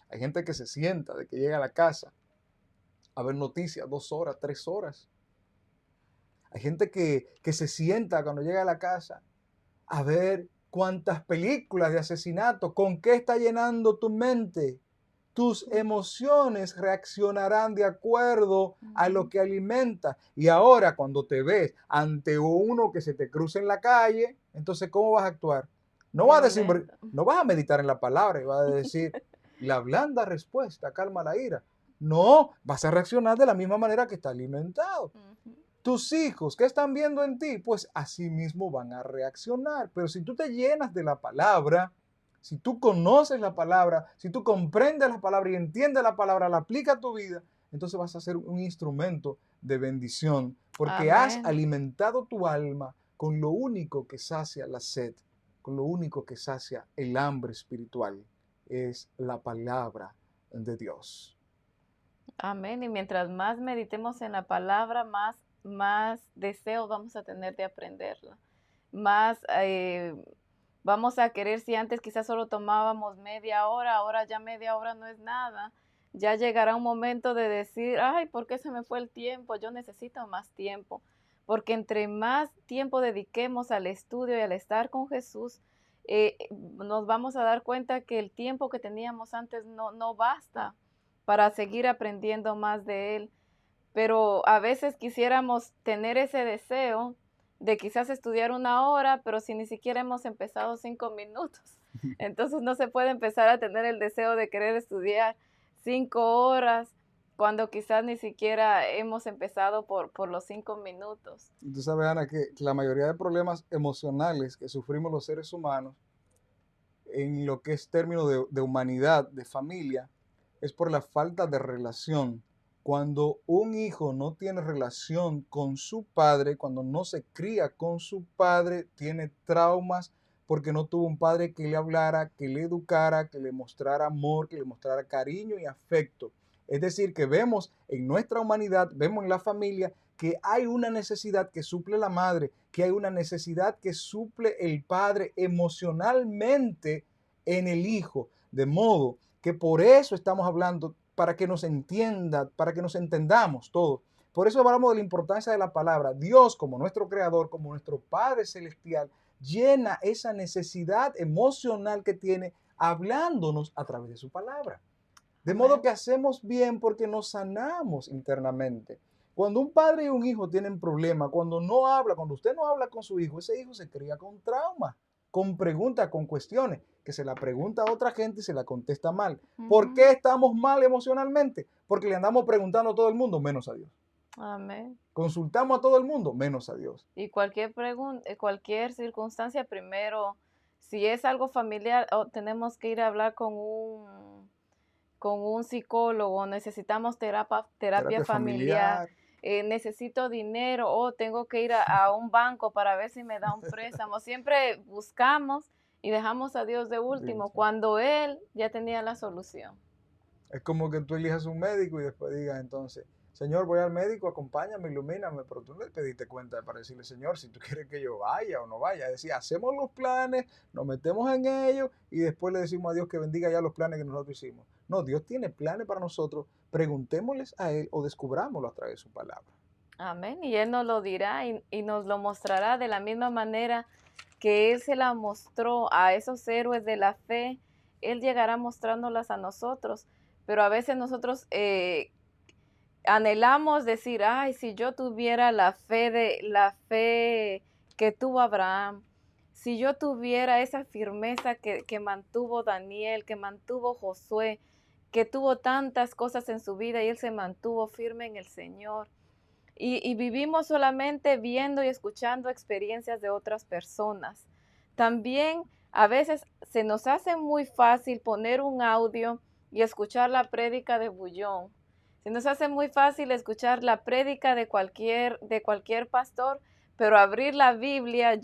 Hay gente que se sienta de que llega a la casa a ver noticias 2 horas, 3 horas. Hay gente que se sienta cuando llega a la casa a ver cuántas películas de asesinato, con qué está llenando tu mente. Tus emociones reaccionarán de acuerdo a lo que alimenta. Y ahora cuando te ves ante uno que se te cruza en la calle, entonces ¿cómo vas a actuar? No vas a decir, no vas a meditar en la palabra y vas a decir, la blanda respuesta calma la ira. No, vas a reaccionar de la misma manera que está alimentado. Tus hijos, ¿qué están viendo en ti? Pues así mismo van a reaccionar. Pero si tú te llenas de la palabra, si tú conoces la palabra, si tú comprendes la palabra y entiendes la palabra, la aplicas a tu vida, entonces vas a ser un instrumento de bendición, porque has alimentado tu alma con lo único que sacia la sed, con lo único que sacia el hambre espiritual, es la palabra de Dios. Amén. Y mientras más meditemos en la palabra, más deseo vamos a tener de aprenderla. Más vamos a querer, si antes quizás solo tomábamos media hora, ahora ya media hora no es nada. Ya llegará un momento de decir, ay, ¿por qué se me fue el tiempo? Yo necesito más tiempo. Porque entre más tiempo dediquemos al estudio y al estar con Jesús, nos vamos a dar cuenta que el tiempo que teníamos antes no basta para seguir aprendiendo más de Él. Pero a veces quisiéramos tener ese deseo de quizás estudiar 1 hora, pero si ni siquiera hemos empezado 5 minutos. Entonces no se puede empezar a tener el deseo de querer estudiar 5 horas cuando quizás ni siquiera hemos empezado por los 5 minutos. Y tú sabes, Ana, que la mayoría de problemas emocionales que sufrimos los seres humanos en lo que es término de humanidad, de familia, es por la falta de relación. Cuando un hijo no tiene relación con su padre, cuando no se cría con su padre, tiene traumas porque no tuvo un padre que le hablara, que le educara, que le mostrara amor, que le mostrara cariño y afecto. Es decir, que vemos en nuestra humanidad, vemos en la familia que hay una necesidad que suple la madre, que hay una necesidad que suple el padre emocionalmente en el hijo. De modo que por eso estamos hablando, para que nos entienda, para que nos entendamos todos. Por eso hablamos de la importancia de la palabra. Dios, como nuestro creador, como nuestro Padre celestial, llena esa necesidad emocional que tiene hablándonos a través de su palabra. De modo que hacemos bien porque nos sanamos internamente. Cuando un padre y un hijo tienen problemas, cuando usted no habla con su hijo, ese hijo se cría con trauma, con preguntas, con cuestiones, que se la pregunta a otra gente y se la contesta mal. Ujú. ¿Por qué estamos mal emocionalmente? Porque le andamos preguntando a todo el mundo, menos a Dios. Amén. Consultamos a todo el mundo, menos a Dios. Y cualquier pregunta, cualquier circunstancia, primero, si es algo familiar, tenemos que ir a hablar con un psicólogo, necesitamos terapia Terapia familiar, familiar. necesito dinero, o tengo que ir a un banco para ver si me da un préstamo. Siempre buscamos y dejamos a Dios de último, cuando Él ya tenía la solución. Es como que tú elijas un médico y después digas entonces, Señor, voy al médico, acompáñame, ilumíname, pero tú no le pediste cuenta para decirle, Señor, si tú quieres que yo vaya o no vaya. Es decir, hacemos los planes, nos metemos en ellos y después le decimos a Dios que bendiga ya los planes que nosotros hicimos. No, Dios tiene planes para nosotros, preguntémosles a Él o descubrámoslo a través de su palabra. Amén. Y Él nos lo dirá y nos lo mostrará de la misma manera que Él se la mostró a esos héroes de la fe. Él llegará mostrándolas a nosotros, pero a veces nosotros anhelamos decir, ay, si yo tuviera la fe que tuvo Abraham, si yo tuviera esa firmeza que mantuvo Daniel, que mantuvo Josué, que tuvo tantas cosas en su vida y él se mantuvo firme en el Señor. Y vivimos solamente viendo y escuchando experiencias de otras personas. También a veces se nos hace muy fácil poner un audio y escuchar la prédica de Bullón. Se nos hace muy fácil escuchar la prédica de cualquier pastor, pero abrir la Biblia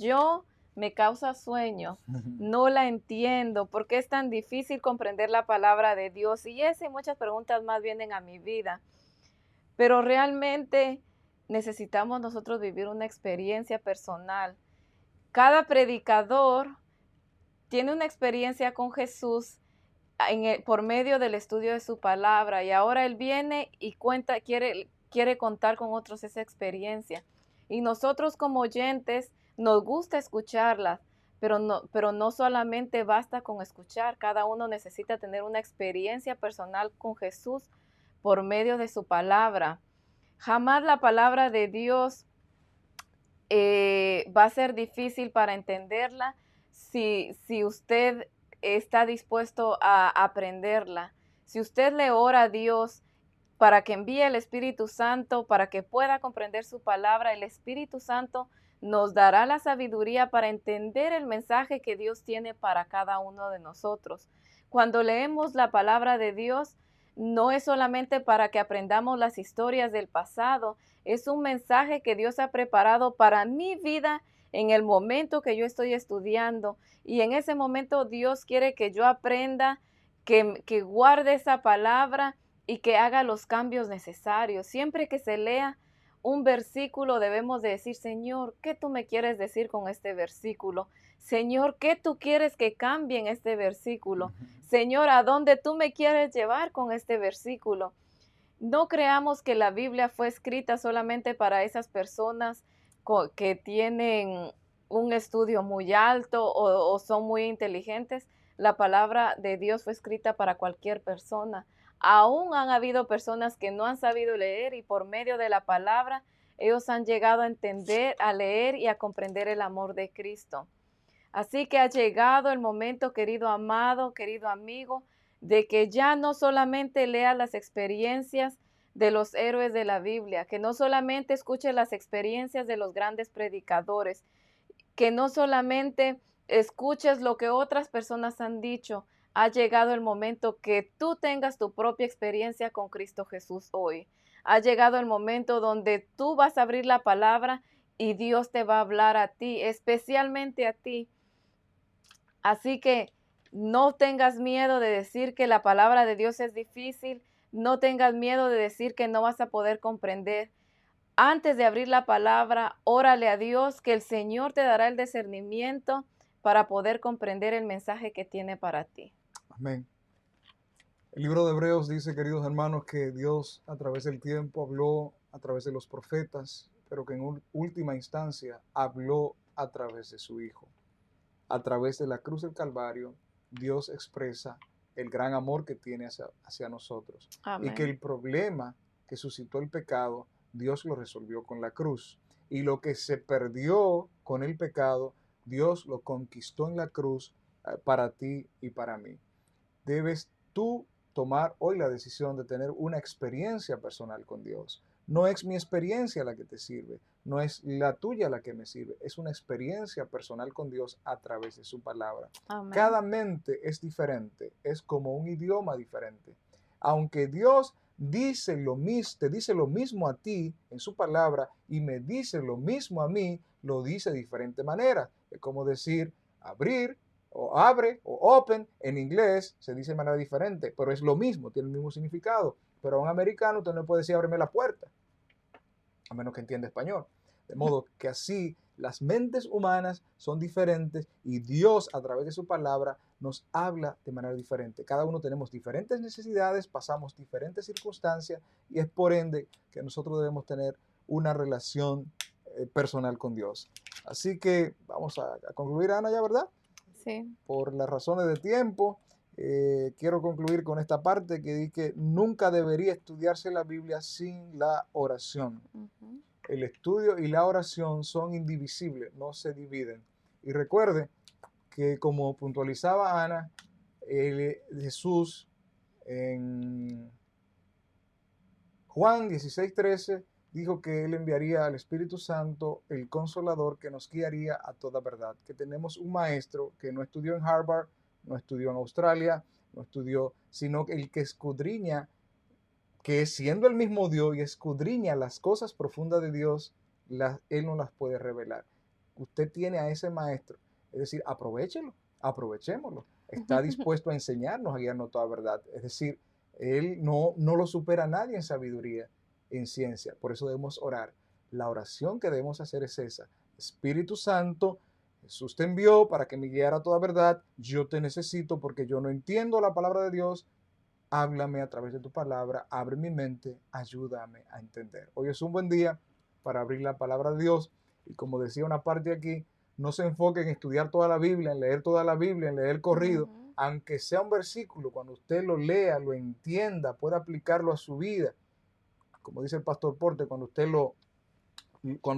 me causa sueño. No la entiendo. ¿Por qué es tan difícil comprender la palabra de Dios? Y esas y muchas preguntas más vienen a mi vida. Pero realmente necesitamos nosotros vivir una experiencia personal. Cada predicador tiene una experiencia con Jesús por medio del estudio de su palabra, y ahora él viene y quiere contar con otros esa experiencia. Y nosotros como oyentes nos gusta escucharla, pero no solamente basta con escuchar, cada uno necesita tener una experiencia personal con Jesús por medio de su palabra. Jamás la palabra de Dios va a ser difícil para entenderla si usted está dispuesto a aprenderla. Si usted le ora a Dios para que envíe el Espíritu Santo, para que pueda comprender su palabra, el Espíritu Santo nos dará la sabiduría para entender el mensaje que Dios tiene para cada uno de nosotros. Cuando leemos la palabra de Dios, no es solamente para que aprendamos las historias del pasado, es un mensaje que Dios ha preparado para mi vida en el momento que yo estoy estudiando, y en ese momento Dios quiere que yo aprenda, que guarde esa palabra y que haga los cambios necesarios. Siempre que se lea un versículo debemos de decir, Señor, ¿qué tú me quieres decir con este versículo? Señor, ¿qué tú quieres que cambie en este versículo? Señor, ¿a dónde tú me quieres llevar con este versículo? No creamos que la Biblia fue escrita solamente para esas personas que tienen un estudio muy alto o son muy inteligentes. La palabra de Dios fue escrita para cualquier persona. Aún han habido personas que no han sabido leer, y por medio de la palabra ellos han llegado a entender, a leer y a comprender el amor de Cristo. Así que ha llegado el momento, querido amado, querido amigo, de que ya no solamente lea las experiencias de los héroes de la Biblia, que no solamente escuche las experiencias de los grandes predicadores, que no solamente escuches lo que otras personas han dicho. Ha llegado el momento que tú tengas tu propia experiencia con Cristo Jesús hoy. Ha llegado el momento donde tú vas a abrir la palabra y Dios te va a hablar a ti, especialmente a ti. Así que no tengas miedo de decir que la palabra de Dios es difícil, no tengas miedo de decir que no vas a poder comprender. Antes de abrir la palabra, órale a Dios, que el Señor te dará el discernimiento para poder comprender el mensaje que tiene para ti. Amén. El libro de Hebreos dice, queridos hermanos, que Dios a través del tiempo habló a través de los profetas, pero que en última instancia habló a través de su Hijo. A través de la cruz del Calvario, Dios expresa el gran amor que tiene hacia nosotros. Amén. Y que el problema que suscitó el pecado, Dios lo resolvió con la cruz. Y lo que se perdió con el pecado, Dios lo conquistó en la cruz para ti y para mí. Debes tú tomar hoy la decisión de tener una experiencia personal con Dios. No es mi experiencia la que te sirve, no es la tuya la que me sirve, es una experiencia personal con Dios a través de su palabra. Amén. Cada mente es diferente, es como un idioma diferente. Aunque Dios te dice lo mismo a ti en su palabra y me dice lo mismo a mí, lo dice de diferente manera. Es como decir abrir o abre o open en inglés se dice de manera diferente, pero es lo mismo, tiene el mismo significado. Pero a un americano usted no puede decir ábreme la puerta, a menos que entienda español. De modo que así las mentes humanas son diferentes y Dios a través de su palabra nos habla de manera diferente. Cada uno tenemos diferentes necesidades, pasamos diferentes circunstancias y es por ende que nosotros debemos tener una relación personal con Dios. Así que vamos a concluir, Ana, ya, ¿verdad? Sí. Por las razones de tiempo, quiero concluir con esta parte que dice que nunca debería estudiarse la Biblia sin la oración. El estudio y la oración son indivisibles, no se dividen. Y recuerde que como puntualizaba Ana, Jesús en Juan 16:13 dijo que Él enviaría al Espíritu Santo, el Consolador, que nos guiaría a toda verdad. Que tenemos un maestro que no estudió en Harvard, no estudió en Australia, no estudió, sino el que escudriña, que siendo el mismo Dios y escudriña las cosas profundas de Dios, Él no las puede revelar. Usted tiene a ese maestro, es decir, aprovechémoslo. Está dispuesto a enseñarnos, a guiarnos a toda verdad. Es decir, Él no lo supera a nadie en sabiduría, en ciencia. Por eso debemos orar. La oración que debemos hacer es esa. Espíritu Santo, Jesús te envió para que me guiara a toda verdad. Yo te necesito porque yo no entiendo la palabra de Dios. Háblame a través de tu palabra, abre mi mente, ayúdame a entender. Hoy es un buen día para abrir la palabra de Dios y como decía una parte aquí, no se enfoque en estudiar toda la Biblia, en leer toda la Biblia, en leer el corrido, aunque sea un versículo, cuando usted lo lea, lo entienda, pueda aplicarlo a su vida. Como dice el pastor Porte, cuando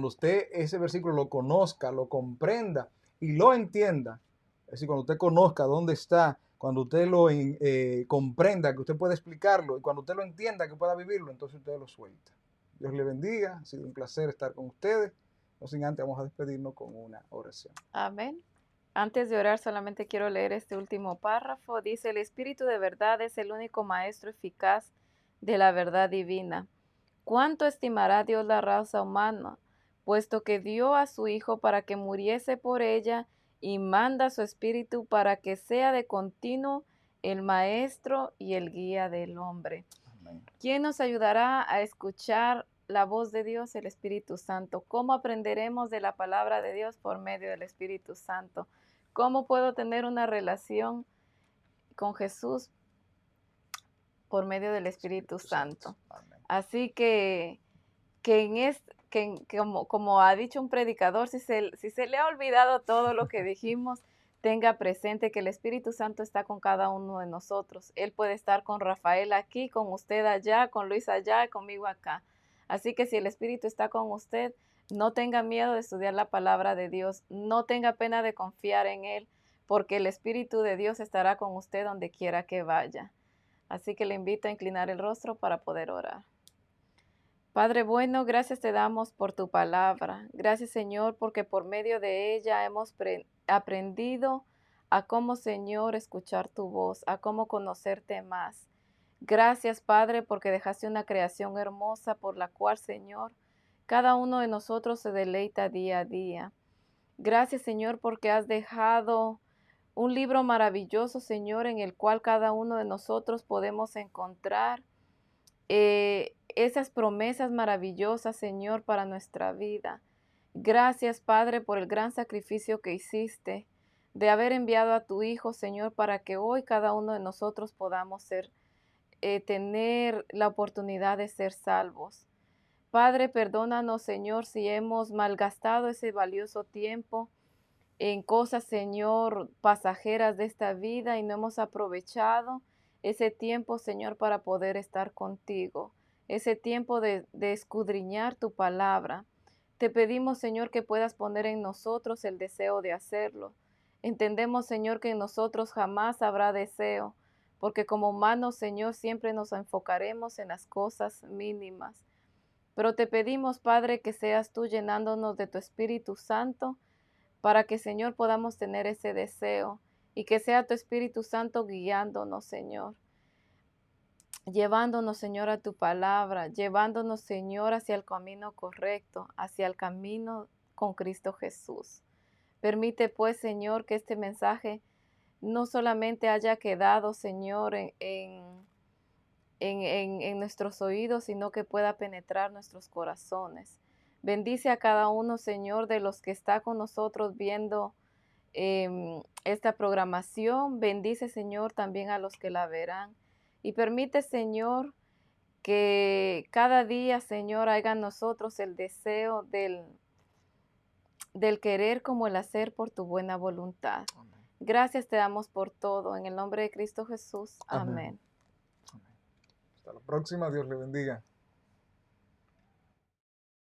usted ese versículo lo conozca, lo comprenda y lo entienda, es decir, cuando usted conozca dónde está, cuando usted lo comprenda, que usted pueda explicarlo, y cuando usted lo entienda, que pueda vivirlo, entonces usted lo suelta. Dios le bendiga, ha sido un placer estar con ustedes. No sin antes, vamos a despedirnos con una oración. Amén. Antes de orar, solamente quiero leer este último párrafo. Dice, el Espíritu de verdad es el único maestro eficaz de la verdad divina. ¿Cuánto estimará Dios la raza humana, puesto que dio a su Hijo para que muriese por ella y manda su Espíritu para que sea de continuo el maestro y el guía del hombre? Amén. ¿Quién nos ayudará a escuchar la voz de Dios? El Espíritu Santo. ¿Cómo aprenderemos de la palabra de Dios? Por medio del Espíritu Santo. ¿Cómo puedo tener una relación con Jesús? Por medio del Espíritu Santo. Amén. Así que como ha dicho un predicador, si se le ha olvidado todo lo que dijimos, tenga presente que el Espíritu Santo está con cada uno de nosotros. Él puede estar con Rafael aquí, con usted allá, con Luis allá, conmigo acá. Así que si el Espíritu está con usted, no tenga miedo de estudiar la palabra de Dios, no tenga pena de confiar en Él, porque el Espíritu de Dios estará con usted donde quiera que vaya. Así que le invito a inclinar el rostro para poder orar. Padre bueno, gracias te damos por tu palabra. Gracias, Señor, porque por medio de ella hemos aprendido a cómo, Señor, escuchar tu voz, a cómo conocerte más. Gracias, Padre, porque dejaste una creación hermosa por la cual, Señor, cada uno de nosotros se deleita día a día. Gracias, Señor, porque has dejado un libro maravilloso, Señor, en el cual cada uno de nosotros podemos encontrar esas promesas maravillosas, Señor, para nuestra vida. Gracias, Padre, por el gran sacrificio que hiciste de haber enviado a tu Hijo, Señor, para que hoy cada uno de nosotros podamos tener la oportunidad de ser salvos. Padre, perdónanos, Señor, si hemos malgastado ese valioso tiempo en cosas, Señor, pasajeras de esta vida y no hemos aprovechado ese tiempo, Señor, para poder estar contigo, ese tiempo de escudriñar tu palabra. Te pedimos, Señor, que puedas poner en nosotros el deseo de hacerlo. Entendemos, Señor, que en nosotros jamás habrá deseo, porque como humanos, Señor, siempre nos enfocaremos en las cosas mínimas. Pero te pedimos, Padre, que seas tú llenándonos de tu Espíritu Santo, para que, Señor, podamos tener ese deseo, y que sea tu Espíritu Santo guiándonos, Señor. Llevándonos, Señor, a tu palabra, llevándonos, Señor, hacia el camino correcto, hacia el camino con Cristo Jesús. Permite, pues, Señor, que este mensaje no solamente haya quedado, Señor, en nuestros oídos, sino que pueda penetrar nuestros corazones. Bendice a cada uno, Señor, de los que está con nosotros viendo esta programación. Bendice, Señor, también a los que la verán. Y permite, Señor, que cada día, Señor, haya en nosotros el deseo del querer como el hacer por tu buena voluntad. Amén. Gracias te damos por todo. En el nombre de Cristo Jesús. Amén. Amén. Amén. Hasta la próxima. Dios le bendiga.